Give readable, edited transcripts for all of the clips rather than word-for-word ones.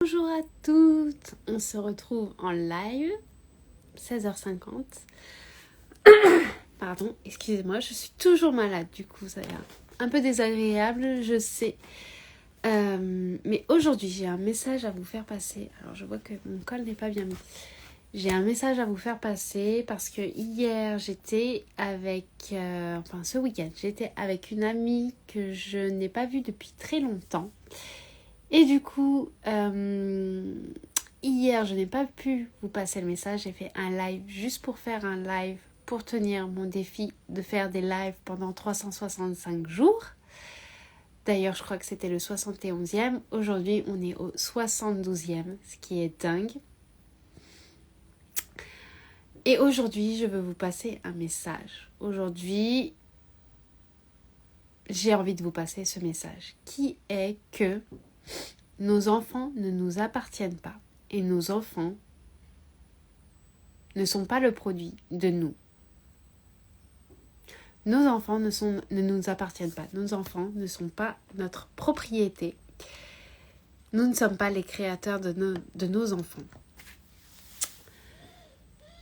Bonjour à toutes, on se retrouve en live, 16h50. Pardon, excusez-moi, je suis toujours malade, du coup ça est un peu désagréable, je sais. Mais aujourd'hui, j'ai un message à vous faire passer. Alors je vois que mon col n'est pas bien mis. J'ai un message à vous faire passer parce que hier, j'étais avec... ce week-end, j'étais avec une amie que je n'ai pas vue depuis très longtemps. Et du coup, hier, je n'ai pas pu vous passer le message. J'ai fait un live juste pour faire un live, pour tenir mon défi de faire des lives pendant 365 jours. D'ailleurs, je crois que c'était le 71e. Aujourd'hui, on est au 72e, ce qui est dingue. Et aujourd'hui, je veux vous passer un message. Aujourd'hui, j'ai envie de vous passer ce message qui est que nos enfants ne nous appartiennent pas. Et nos enfants ne sont pas le produit de nous. Nos enfants ne nous appartiennent pas. Nos enfants ne sont pas notre propriété. Nous ne sommes pas les créateurs de nos enfants.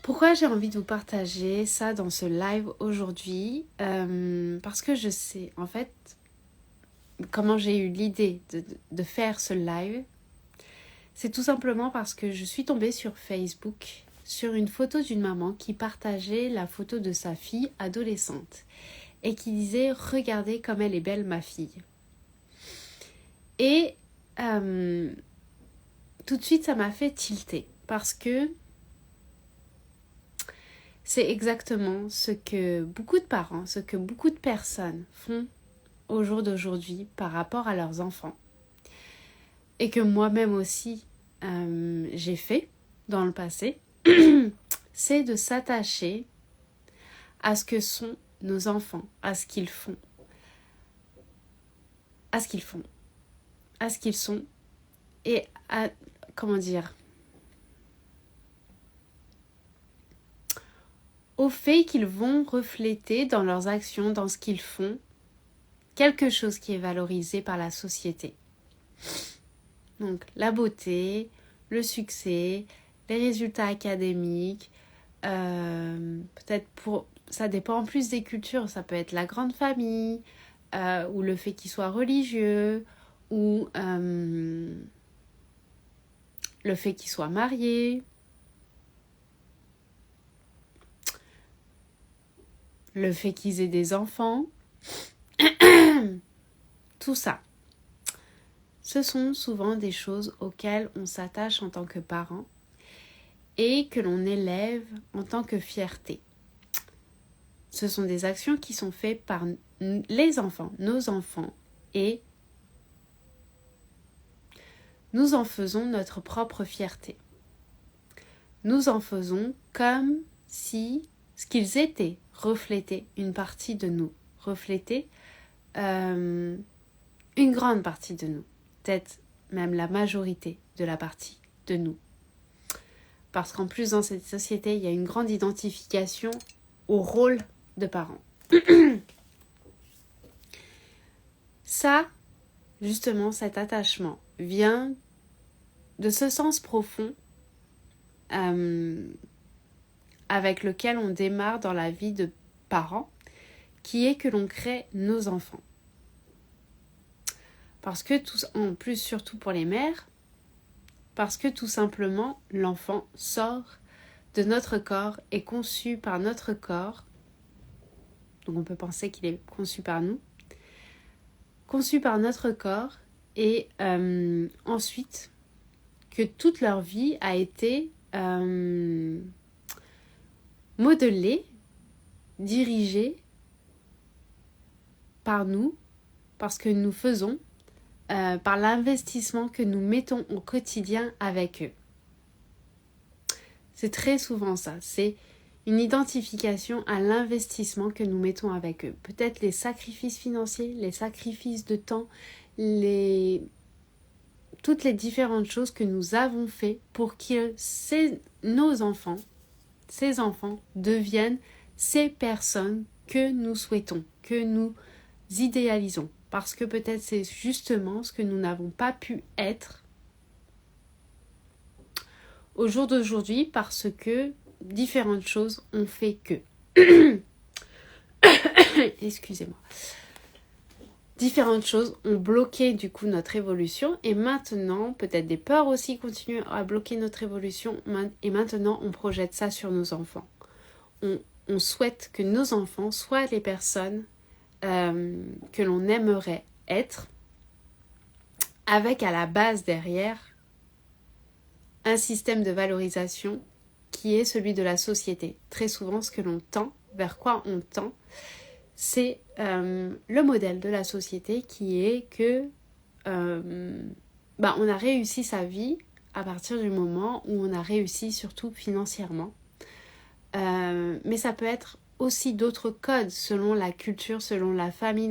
Pourquoi j'ai envie de vous partager ça dans ce live aujourd'hui ? Parce que je sais, en fait, comment j'ai eu l'idée de faire ce live. C'est tout simplement parce que je suis tombée sur Facebook sur une photo d'une maman qui partageait la photo de sa fille adolescente et qui disait « Regardez comme elle est belle ma fille ». Et tout de suite ça m'a fait tilter parce que c'est exactement ce que beaucoup de parents, ce que beaucoup de personnes font au jour d'aujourd'hui par rapport à leurs enfants. Et que moi-même aussi j'ai fait dans le passé, c'est de s'attacher à ce que sont nos enfants, à ce qu'ils font, à ce qu'ils sont et à, au fait qu'ils vont refléter dans leurs actions, dans ce qu'ils font, quelque chose qui est valorisé par la société. Donc la beauté, le succès, les résultats académiques, peut-être ça dépend en plus des cultures, ça peut être la grande famille, ou le fait qu'ils soient religieux, ou le fait qu'ils soient mariés, le fait qu'ils aient des enfants, tout ça. Ce sont souvent des choses auxquelles on s'attache en tant que parent et que l'on élève en tant que fierté. Ce sont des actions qui sont faites par les enfants, nos enfants, et nous en faisons notre propre fierté. Nous en faisons comme si ce qu'ils étaient reflétait une partie de nous, reflétait une grande partie de nous, peut-être même la majorité de la partie de nous. Parce qu'en plus, dans cette société, il y a une grande identification au rôle de parents. Ça, justement, cet attachement vient de ce sens profond avec lequel on démarre dans la vie de parents, qui est que l'on crée nos enfants. Parce que, en plus, surtout pour les mères, parce que tout simplement, l'enfant sort de notre corps, est conçu par notre corps, donc on peut penser qu'il est conçu par nous, conçu par notre corps, et ensuite que toute leur vie a été modelée, dirigée par nous, parce que nous faisons, par l'investissement que nous mettons au quotidien avec eux. C'est très souvent ça, c'est une identification à l'investissement que nous mettons avec eux. Peut-être les sacrifices financiers, les sacrifices de temps, toutes les différentes choses que nous avons fait pour que nos enfants, ces enfants deviennent ces personnes que nous souhaitons, que nous idéalisons. Parce que peut-être c'est justement ce que nous n'avons pas pu être au jour d'aujourd'hui parce que différentes choses ont fait que. Excusez-moi. Différentes choses ont bloqué du coup notre évolution et maintenant, peut-être des peurs aussi continuent à bloquer notre évolution et maintenant on projette ça sur nos enfants. On souhaite que nos enfants soient les personnes que l'on aimerait être avec à la base derrière un système de valorisation qui est celui de la société. Très souvent ce que l'on tend, vers quoi on tend, c'est le modèle de la société qui est que on a réussi sa vie à partir du moment où on a réussi surtout financièrement. Mais ça peut être aussi d'autres codes selon la culture, selon la famille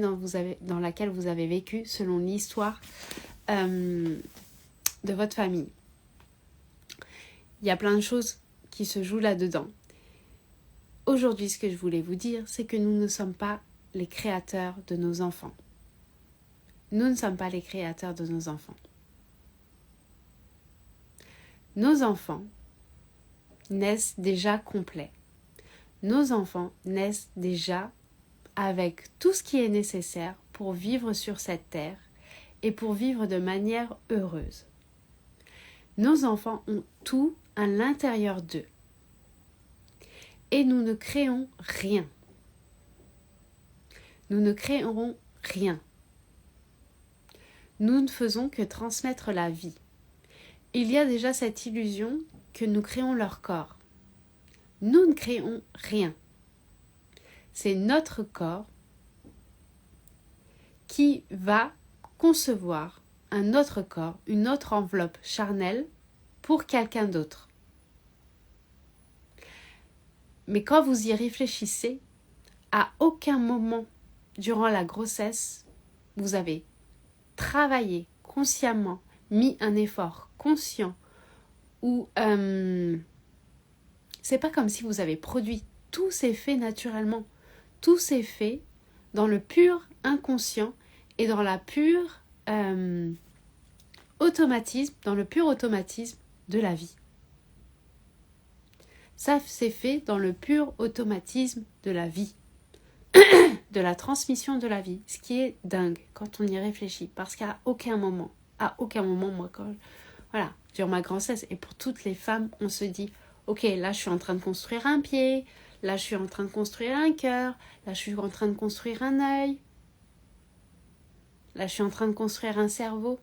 dans laquelle vous avez vécu, selon l'histoire de votre famille. Il y a plein de choses qui se jouent là-dedans. Aujourd'hui, ce que je voulais vous dire, c'est que nous ne sommes pas les créateurs de nos enfants. Nous ne sommes pas les créateurs de nos enfants. Nos enfants naissent déjà complets. Nos enfants naissent déjà avec tout ce qui est nécessaire pour vivre sur cette terre et pour vivre de manière heureuse. Nos enfants ont tout à l'intérieur d'eux. Et nous ne créons rien. Nous ne créerons rien. Nous ne faisons que transmettre la vie. Il y a déjà cette illusion que nous créons leur corps. Nous ne créons rien. C'est notre corps qui va concevoir un autre corps, une autre enveloppe charnelle pour quelqu'un d'autre. Mais quand vous y réfléchissez, à aucun moment durant la grossesse, vous avez travaillé consciemment, mis un effort conscient ou c'est pas comme si vous avez produit. Tout s'est fait naturellement. Tout s'est fait dans le pur inconscient et dans la pure automatisme, dans le pur automatisme de la vie. Ça s'est fait dans le pur automatisme de la vie, de la transmission de la vie, ce qui est dingue quand on y réfléchit, parce qu'à aucun moment, moi, durant ma grossesse, et pour toutes les femmes, on se dit, ok, là je suis en train de construire un pied, là je suis en train de construire un cœur, là je suis en train de construire un œil, là je suis en train de construire un cerveau.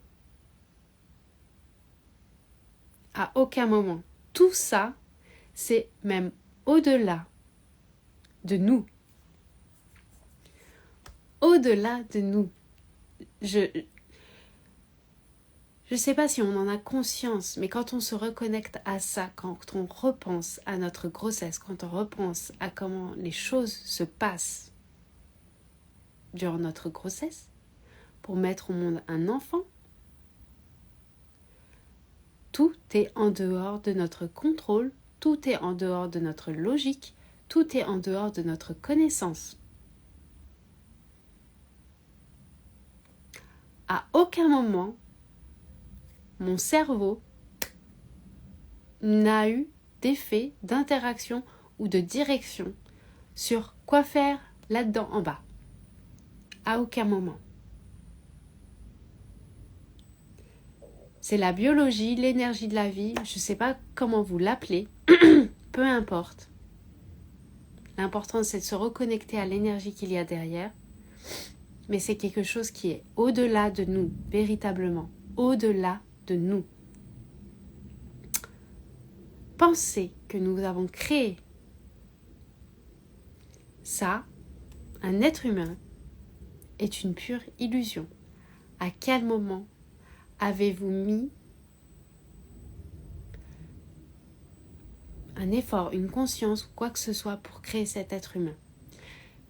À aucun moment. Tout ça, c'est même au-delà de nous. Au-delà de nous. Je sais pas si on en a conscience, mais quand on se reconnecte à ça, quand on repense à notre grossesse, quand on repense à comment les choses se passent durant notre grossesse, pour mettre au monde un enfant, tout est en dehors de notre contrôle, tout est en dehors de notre logique, tout est en dehors de notre connaissance. À aucun moment, mon cerveau n'a eu d'effet, d'interaction ou de direction sur quoi faire là-dedans en bas. À aucun moment. C'est la biologie, l'énergie de la vie, je ne sais pas comment vous l'appelez, peu importe. L'important c'est de se reconnecter à l'énergie qu'il y a derrière, mais c'est quelque chose qui est au-delà de nous, véritablement, au-delà de nous. Penser que nous avons créé ça, un être humain, est une pure illusion. À quel moment avez-vous mis un effort, une conscience ou quoi que ce soit pour créer cet être humain?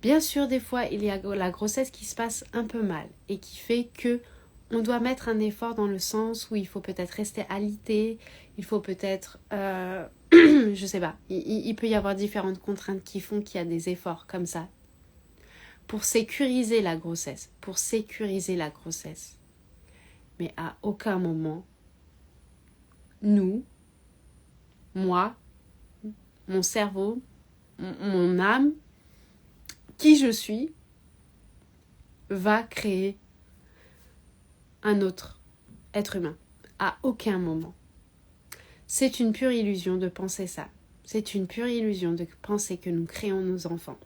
Bien sûr, des fois, il y a la grossesse qui se passe un peu mal et qui fait que on doit mettre un effort dans le sens où il faut peut-être rester alité, il faut peut-être, je sais pas, il peut y avoir différentes contraintes qui font qu'il y a des efforts comme ça pour sécuriser la grossesse, Mais à aucun moment, nous, moi, mon cerveau, mon âme, qui je suis, va créer un autre être humain. À aucun moment. C'est une pure illusion de penser ça. C'est une pure illusion de penser que nous créons nos enfants.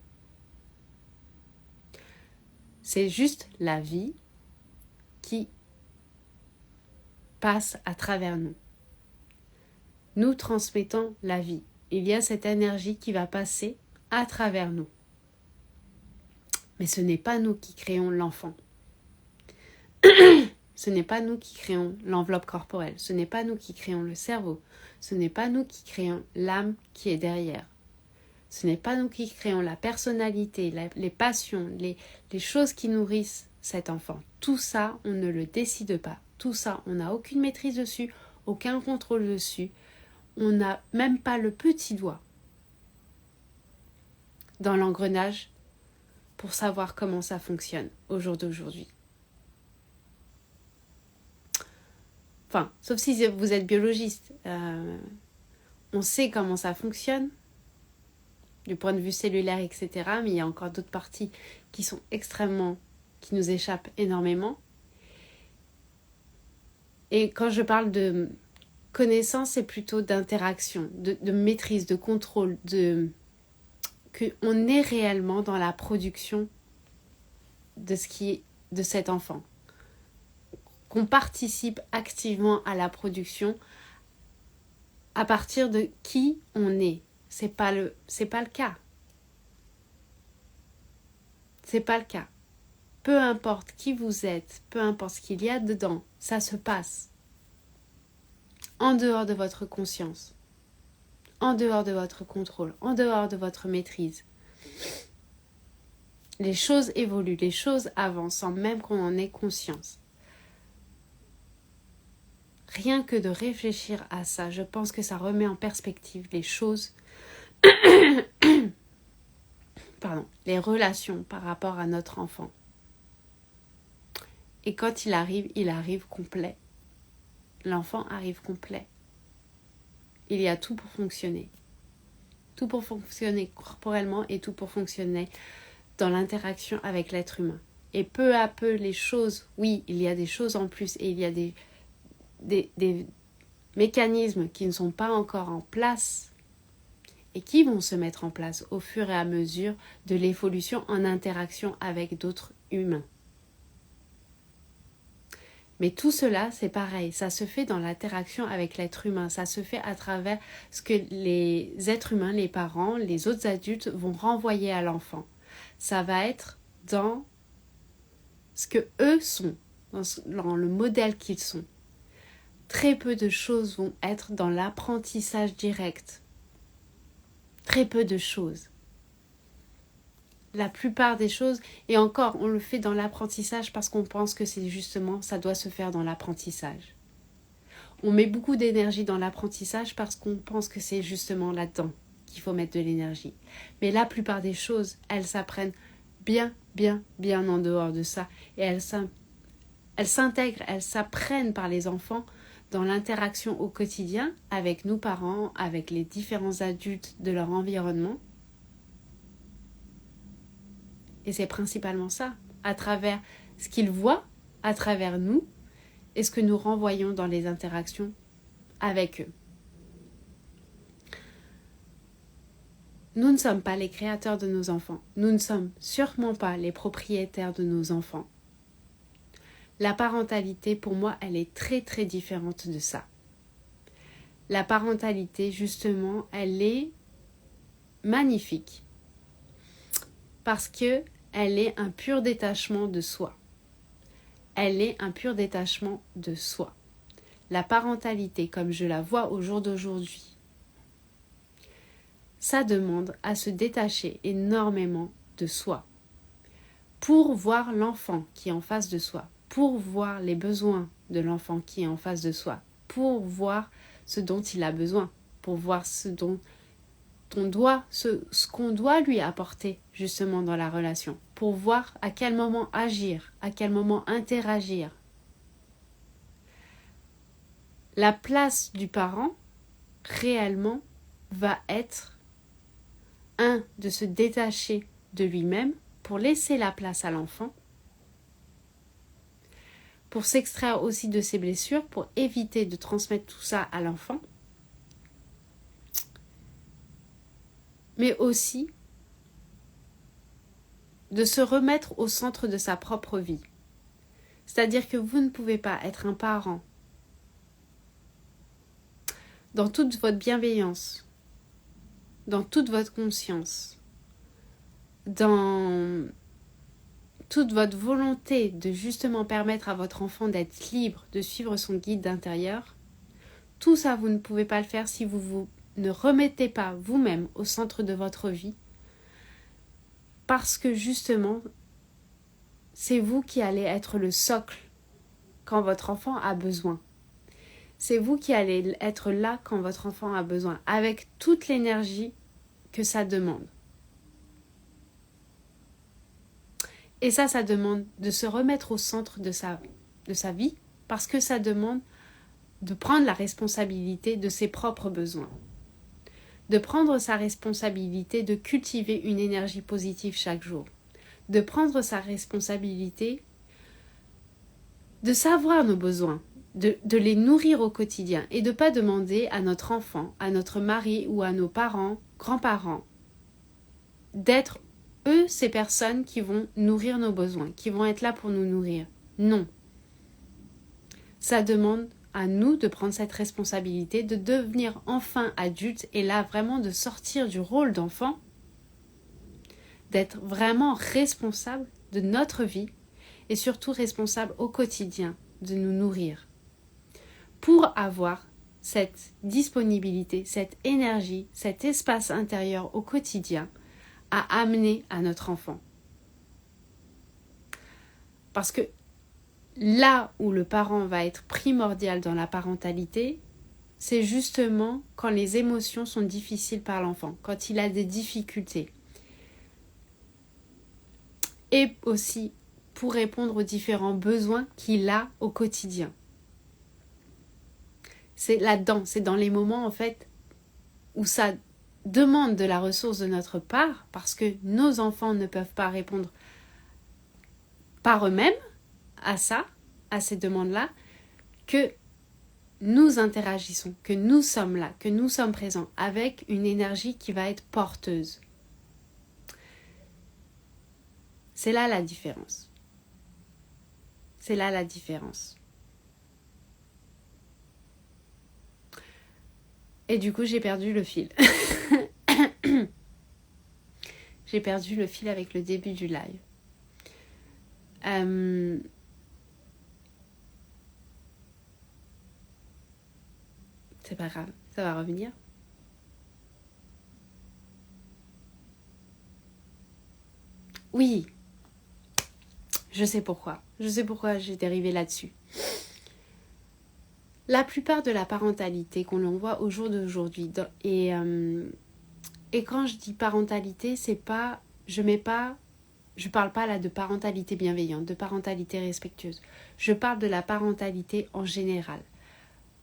C'est juste la vie qui passe à travers nous. Nous transmettons la vie. Il y a cette énergie qui va passer à travers nous. Mais ce n'est pas nous qui créons l'enfant. Ce n'est pas nous qui créons l'enveloppe corporelle. Ce n'est pas nous qui créons le cerveau. Ce n'est pas nous qui créons l'âme qui est derrière. Ce n'est pas nous qui créons la personnalité, les passions, les choses qui nourrissent cet enfant. Tout ça, on ne le décide pas. Tout ça, on n'a aucune maîtrise dessus, aucun contrôle dessus. On n'a même pas le petit doigt dans l'engrenage pour savoir comment ça fonctionne au jour d'aujourd'hui. Enfin, sauf si vous êtes biologiste. On sait comment ça fonctionne, du point de vue cellulaire, etc. Mais il y a encore d'autres parties qui nous échappent énormément. Et quand je parle de connaissance, c'est plutôt d'interaction, de maîtrise, de contrôle, qu'on est réellement dans la production de cet enfant. Qu'on participe activement à la production à partir de qui on est. C'est pas le cas. C'est pas le cas. Peu importe qui vous êtes, peu importe ce qu'il y a dedans, ça se passe. En dehors de votre conscience, en dehors de votre contrôle, en dehors de votre maîtrise. Les choses évoluent, les choses avancent sans même qu'on en ait conscience. Rien que de réfléchir à ça, je pense que ça remet en perspective les choses, les relations par rapport à notre enfant. Et quand il arrive complet. L'enfant arrive complet. Il y a tout pour fonctionner. Tout pour fonctionner corporellement et tout pour fonctionner dans l'interaction avec l'être humain. Et peu à peu, les choses, oui, il y a des choses en plus et il y a des mécanismes qui ne sont pas encore en place et qui vont se mettre en place au fur et à mesure de l'évolution en interaction avec d'autres humains. Mais tout cela, c'est pareil, ça se fait dans l'interaction avec l'être humain, ça se fait à travers ce que les êtres humains, les parents, les autres adultes vont renvoyer à l'enfant. Ça va être dans ce que eux sont, dans le modèle qu'ils sont. Très peu de choses vont être dans l'apprentissage direct. Très peu de choses. La plupart des choses, et encore, on le fait dans l'apprentissage parce qu'on pense que c'est justement, ça doit se faire dans l'apprentissage. On met beaucoup d'énergie dans l'apprentissage parce qu'on pense que c'est justement là-dedans qu'il faut mettre de l'énergie. Mais la plupart des choses, elles s'apprennent bien en dehors de ça. Et elles s'intègrent, elles s'apprennent par les enfants dans l'interaction au quotidien avec nous parents, avec les différents adultes de leur environnement. Et c'est principalement ça, à travers ce qu'ils voient, à travers nous, et ce que nous renvoyons dans les interactions avec eux. Nous ne sommes pas les créateurs de nos enfants. Nous ne sommes sûrement pas les propriétaires de nos enfants. La parentalité, pour moi, elle est très différente de ça. La parentalité, justement, elle est magnifique parce que elle est un pur détachement de soi. Elle est un pur détachement de soi. La parentalité, comme je la vois au jour d'aujourd'hui, ça demande à se détacher énormément de soi pour voir l'enfant qui est en face de soi, pour voir les besoins de l'enfant qui est en face de soi, pour voir ce dont il a besoin, pour voir ce qu'on doit lui apporter justement dans la relation, pour voir à quel moment agir, à quel moment interagir. La place du parent réellement va être de se détacher de lui-même pour laisser la place à l'enfant, pour s'extraire aussi de ses blessures, pour éviter de transmettre tout ça à l'enfant, mais aussi de se remettre au centre de sa propre vie. C'est-à-dire que vous ne pouvez pas être un parent dans toute votre bienveillance, dans toute votre conscience, dans toute votre volonté de justement permettre à votre enfant d'être libre, de suivre son guide intérieur. Tout ça, vous ne pouvez pas le faire si vous ne remettez pas vous-même au centre de votre vie, parce que justement, c'est vous qui allez être le socle quand votre enfant a besoin. C'est vous qui allez être là quand votre enfant a besoin, avec toute l'énergie que ça demande. Et ça demande de se remettre au centre de sa vie, parce que ça demande de prendre la responsabilité de ses propres besoins. De prendre sa responsabilité de cultiver une énergie positive chaque jour. De prendre sa responsabilité de savoir nos besoins, de les nourrir au quotidien et de ne pas demander à notre enfant, à notre mari ou à nos parents, grands-parents, d'être eux ces personnes qui vont nourrir nos besoins, qui vont être là pour nous nourrir. Non. Ça demande à nous de prendre cette responsabilité, de devenir enfin adulte et là vraiment de sortir du rôle d'enfant, d'être vraiment responsable de notre vie et surtout responsable au quotidien de nous nourrir. Pour avoir cette disponibilité, cette énergie, cet espace intérieur au quotidien à amener à notre enfant. Parce que là où le parent va être primordial dans la parentalité, c'est justement quand les émotions sont difficiles par l'enfant, quand il a des difficultés. Et aussi pour répondre aux différents besoins qu'il a au quotidien. C'est là-dedans, c'est dans les moments en fait où ça demande de la ressource de notre part, parce que nos enfants ne peuvent pas répondre par eux-mêmes à ça, à ces demandes-là, que nous interagissons, que nous sommes là, que nous sommes présents avec une énergie qui va être porteuse. C'est là la différence. C'est là la différence. Et du coup, j'ai perdu le fil. J'ai perdu le fil avec le début du live. C'est pas grave, ça va revenir. Oui, je sais pourquoi. Je sais pourquoi j'ai dérivé là-dessus. La plupart de la parentalité qu'on l'on voit au jour d'aujourd'hui, et quand je dis parentalité, c'est pas, je parle pas là de parentalité bienveillante, de parentalité respectueuse. Je parle de la parentalité en général.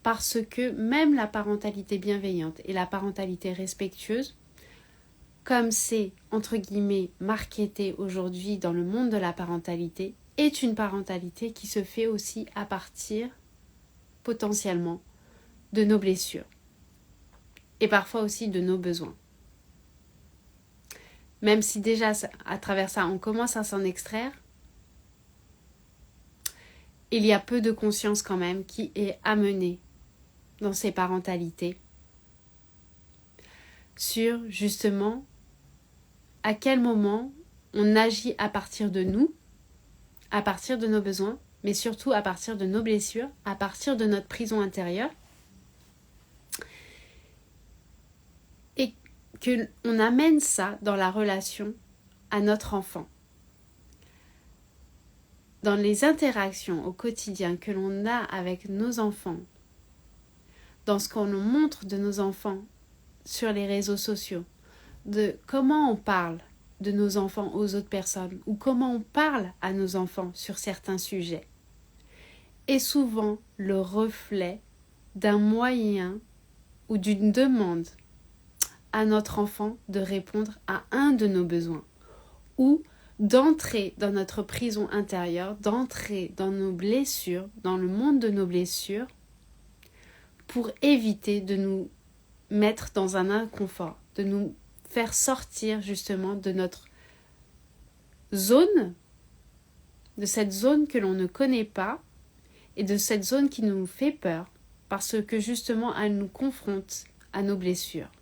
Parce que même la parentalité bienveillante et la parentalité respectueuse, comme c'est, entre guillemets, marketé aujourd'hui dans le monde de la parentalité, est une parentalité qui se fait aussi à partir, potentiellement, de nos blessures. Et parfois aussi de nos besoins. Même si déjà, à travers ça, on commence à s'en extraire, il y a peu de conscience quand même qui est amenée dans ces parentalités sur, justement, à quel moment on agit à partir de nous, à partir de nos besoins, mais surtout à partir de nos blessures, à partir de notre prison intérieure, et qu'on amène ça dans la relation à notre enfant. Dans les interactions au quotidien que l'on a avec nos enfants, dans ce qu'on nous montre de nos enfants sur les réseaux sociaux, de comment on parle de nos enfants aux autres personnes ou comment on parle à nos enfants sur certains sujets, est souvent le reflet d'un moyen ou d'une demande à notre enfant de répondre à un de nos besoins, ou d'entrer dans notre prison intérieure, d'entrer dans nos blessures, dans le monde de nos blessures, pour éviter de nous mettre dans un inconfort, de nous faire sortir justement de notre zone, de cette zone que l'on ne connaît pas et de cette zone qui nous fait peur parce que justement elle nous confronte à nos blessures,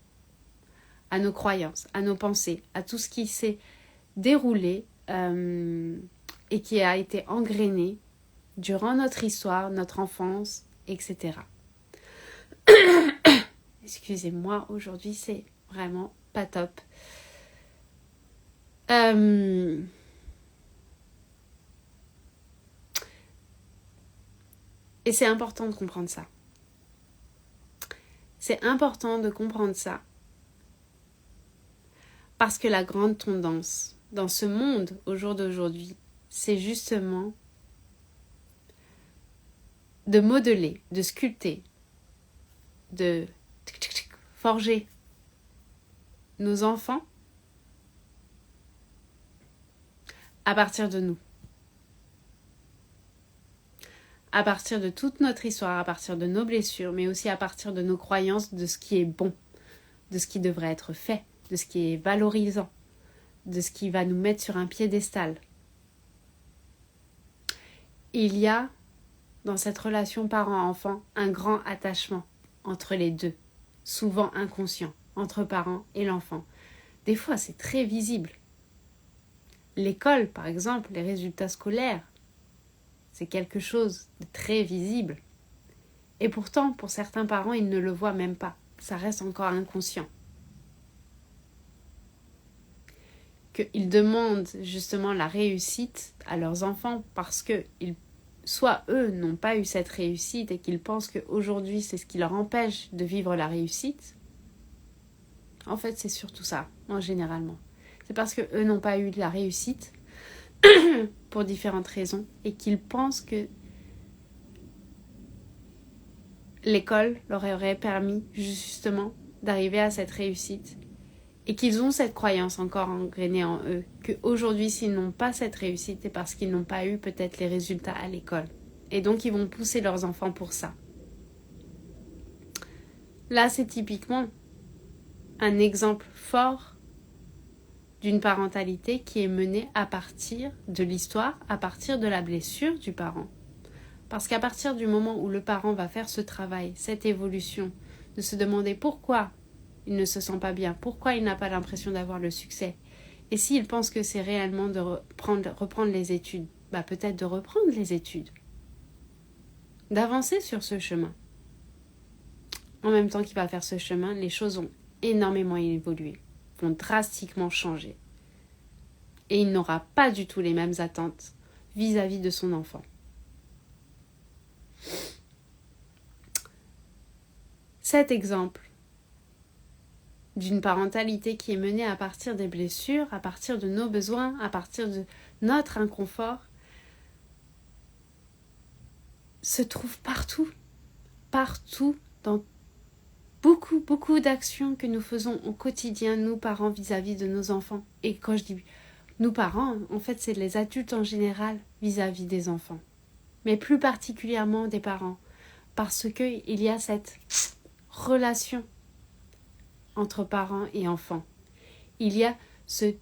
à nos croyances, à nos pensées, à tout ce qui s'est déroulé et qui a été engrainé durant notre histoire, notre enfance, etc. Excusez-moi, aujourd'hui c'est vraiment pas top. Et c'est important de comprendre ça. C'est important de comprendre ça. Parce que la grande tendance dans ce monde au jour d'aujourd'hui, c'est justement de modeler, de sculpter, de forger nos enfants à partir de nous. À partir de toute notre histoire, à partir de nos blessures, mais aussi à partir de nos croyances de ce qui est bon, de ce qui devrait être fait, de ce qui est valorisant, de ce qui va nous mettre sur un piédestal. Il y a, dans cette relation parent-enfant, un grand attachement entre les deux, souvent inconscient, entre parents et l'enfant. Des fois, c'est très visible. L'école, par exemple, les résultats scolaires, c'est quelque chose de très visible. Et pourtant, pour certains parents, ils ne le voient même pas. Ça reste encore inconscient. Qu'ils demandent justement la réussite à leurs enfants parce que soit eux n'ont pas eu cette réussite et qu'ils pensent qu'aujourd'hui c'est ce qui leur empêche de vivre la réussite. En fait, c'est surtout ça, généralement. C'est parce qu'eux n'ont pas eu la réussite pour différentes raisons et qu'ils pensent que l'école leur aurait permis justement d'arriver à cette réussite et qu'ils ont cette croyance encore engrainée en eux qu'aujourd'hui s'ils n'ont pas cette réussite c'est parce qu'ils n'ont pas eu peut-être les résultats à l'école et donc ils vont pousser leurs enfants pour ça. Là c'est typiquement un exemple fort d'une parentalité qui est menée à partir de l'histoire, à partir de la blessure du parent. Parce qu'à partir du moment où le parent va faire ce travail, cette évolution, de se demander pourquoi il ne se sent pas bien, pourquoi il n'a pas l'impression d'avoir le succès, et s'il pense que c'est réellement de reprendre les études, peut-être de reprendre les études, d'avancer sur ce chemin. En même temps qu'il va faire ce chemin, les choses ont énormément évolué, vont drastiquement changer. Et il n'aura pas du tout les mêmes attentes vis-à-vis de son enfant. Cet exemple d'une parentalité qui est menée à partir des blessures, à partir de nos besoins, à partir de notre inconfort, se trouve partout dans beaucoup d'actions que nous faisons au quotidien, nous parents, vis-à-vis de nos enfants. Et quand je dis nous parents, en fait, c'est les adultes en général vis-à-vis des enfants. Mais plus particulièrement des parents. Parce qu'il y a cette relation entre parents et enfants. Il y a ce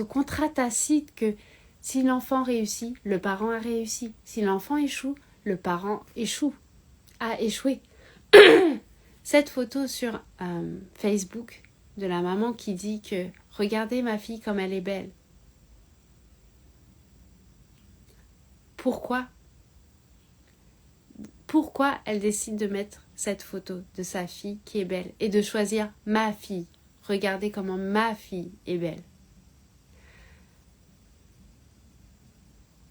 contrat tacite que si l'enfant réussit, le parent a réussi. Si l'enfant échoue, le parent a échoué. Cette photo sur Facebook de la maman qui dit que « Regardez ma fille comme elle est belle ». Pourquoi elle décide de mettre cette photo de sa fille qui est belle et de choisir ma fille? Regardez comment ma fille est belle.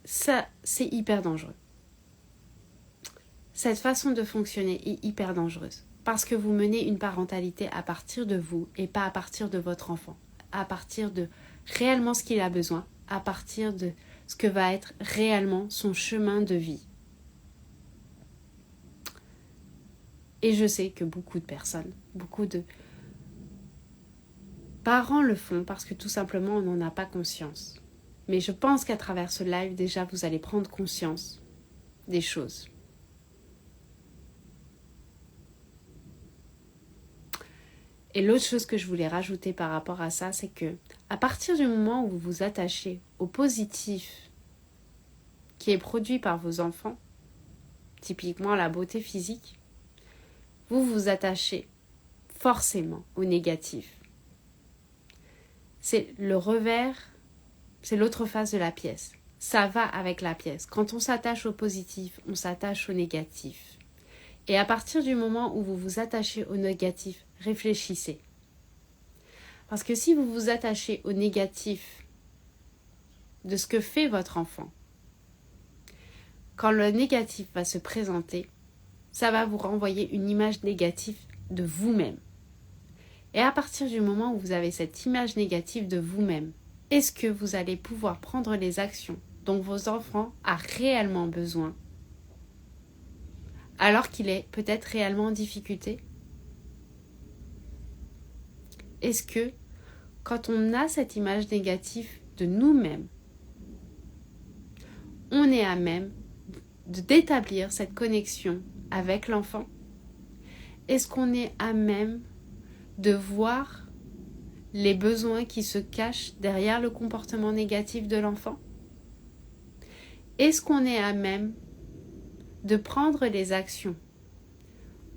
Ça, c'est hyper dangereux. Cette façon de fonctionner est hyper dangereuse parce que vous menez une parentalité à partir de vous et pas à partir de votre enfant, à partir de réellement ce qu'il a besoin, à partir de ce que va être réellement son chemin de vie. Et je sais que beaucoup de personnes, beaucoup de parents le font parce que tout simplement on n'en a pas conscience. Mais je pense qu'à travers ce live, déjà, vous allez prendre conscience des choses. Et l'autre chose que je voulais rajouter par rapport à ça, c'est que à partir du moment où vous vous attachez au positif qui est produit par vos enfants, typiquement la beauté physique, vous vous attachez forcément au négatif. C'est le revers, c'est l'autre face de la pièce. Ça va avec la pièce. Quand on s'attache au positif, on s'attache au négatif. Et à partir du moment où vous vous attachez au négatif, réfléchissez. Parce que si vous vous attachez au négatif de ce que fait votre enfant, quand le négatif va se présenter, ça va vous renvoyer une image négative de vous-même. Et à partir du moment où vous avez cette image négative de vous-même, est-ce que vous allez pouvoir prendre les actions dont vos enfants ont réellement besoin, alors qu'il est peut-être réellement en difficulté? Est-ce que, quand on a cette image négative de nous-mêmes, on est à même d'établir cette connexion avec l'enfant? Est-ce qu'on est à même de voir les besoins qui se cachent derrière le comportement négatif de l'enfant? Est-ce qu'on est à même de prendre les actions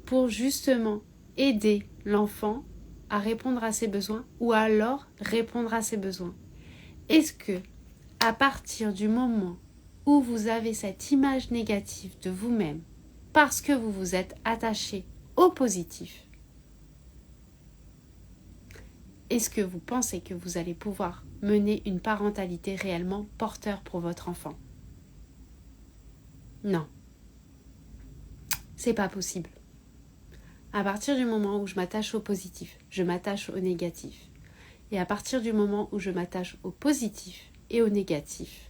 pour justement aider l'enfant à répondre à ses besoins ou alors répondre à ses besoins? Est-ce que, à partir du moment où vous avez cette image négative de vous-même, parce que vous vous êtes attaché au positif, est-ce que vous pensez que vous allez pouvoir mener une parentalité réellement porteur pour votre enfant? Non. C'est pas possible. À partir du moment où je m'attache au positif, je m'attache au négatif. Et à partir du moment où je m'attache au positif et au négatif,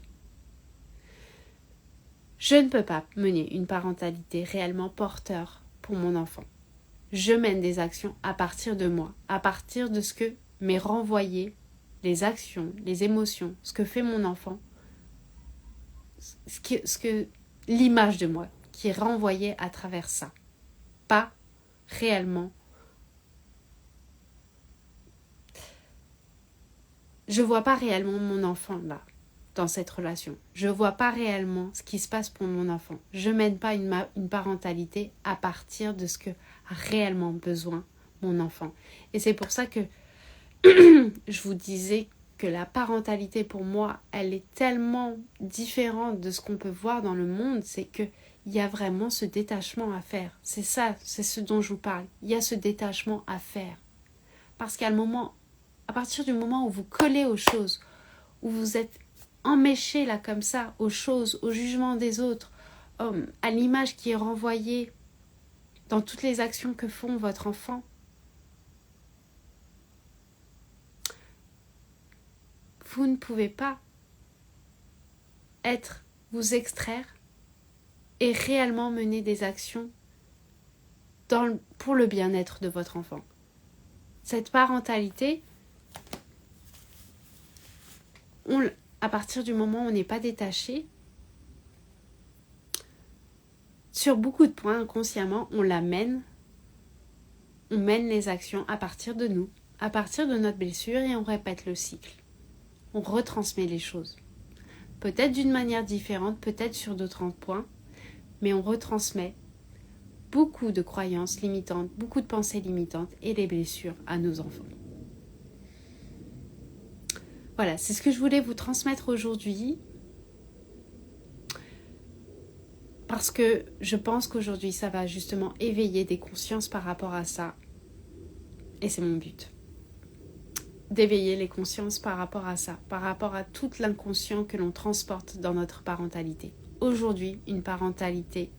je ne peux pas mener une parentalité réellement porteur pour mon enfant. Je mène des actions à partir de moi, à partir de ce que m'est renvoyé, les actions, les émotions, ce que fait mon enfant, l'image de moi qui est renvoyée à travers ça. Pas réellement. Je vois pas réellement mon enfant là, dans cette relation. Je vois pas réellement ce qui se passe pour mon enfant. Je mène pas une parentalité à partir de ce que a réellement besoin mon enfant. Et c'est pour ça que je vous disais que la parentalité pour moi, elle est tellement différente de ce qu'on peut voir dans le monde, c'est que il y a vraiment ce détachement à faire. C'est ça, c'est ce dont je vous parle. Il y a ce détachement à faire. Parce qu'à partir du moment où vous collez aux choses, où vous êtes emméché là comme ça, aux choses, au jugement des autres, à l'image qui est renvoyée dans toutes les actions que font votre enfant, vous ne pouvez pas vous extraire et réellement mener des actions pour le bien-être de votre enfant. Cette parentalité, à partir du moment où on n'est pas détaché, sur beaucoup de points, inconsciemment, on mène les actions à partir de nous, à partir de notre blessure, et on répète le cycle. On retransmet les choses. Peut-être d'une manière différente, peut-être sur d'autres points, mais on retransmet beaucoup de croyances limitantes, beaucoup de pensées limitantes et les blessures à nos enfants. Voilà, c'est ce que je voulais vous transmettre aujourd'hui. Parce que je pense qu'aujourd'hui, ça va justement éveiller des consciences par rapport à ça. Et c'est mon but. D'éveiller les consciences par rapport à ça, par rapport à tout l'inconscient que l'on transporte dans notre parentalité. Aujourd'hui, une parentalité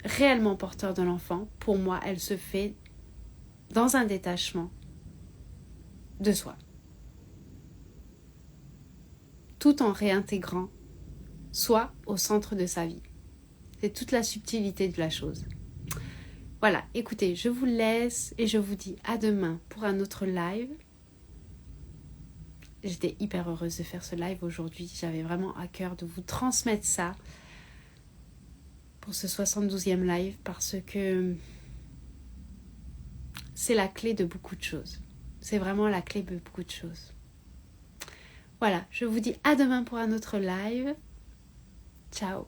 réellement porteur de l'enfant, pour moi, elle se fait dans un détachement de soi. Tout en réintégrant soi au centre de sa vie. C'est toute la subtilité de la chose. Voilà, écoutez, je vous laisse et je vous dis à demain pour un autre live. J'étais hyper heureuse de faire ce live aujourd'hui. J'avais vraiment à cœur de vous transmettre ça pour ce 72e live parce que c'est la clé de beaucoup de choses. C'est vraiment la clé de beaucoup de choses. Voilà, je vous dis à demain pour un autre live. Ciao.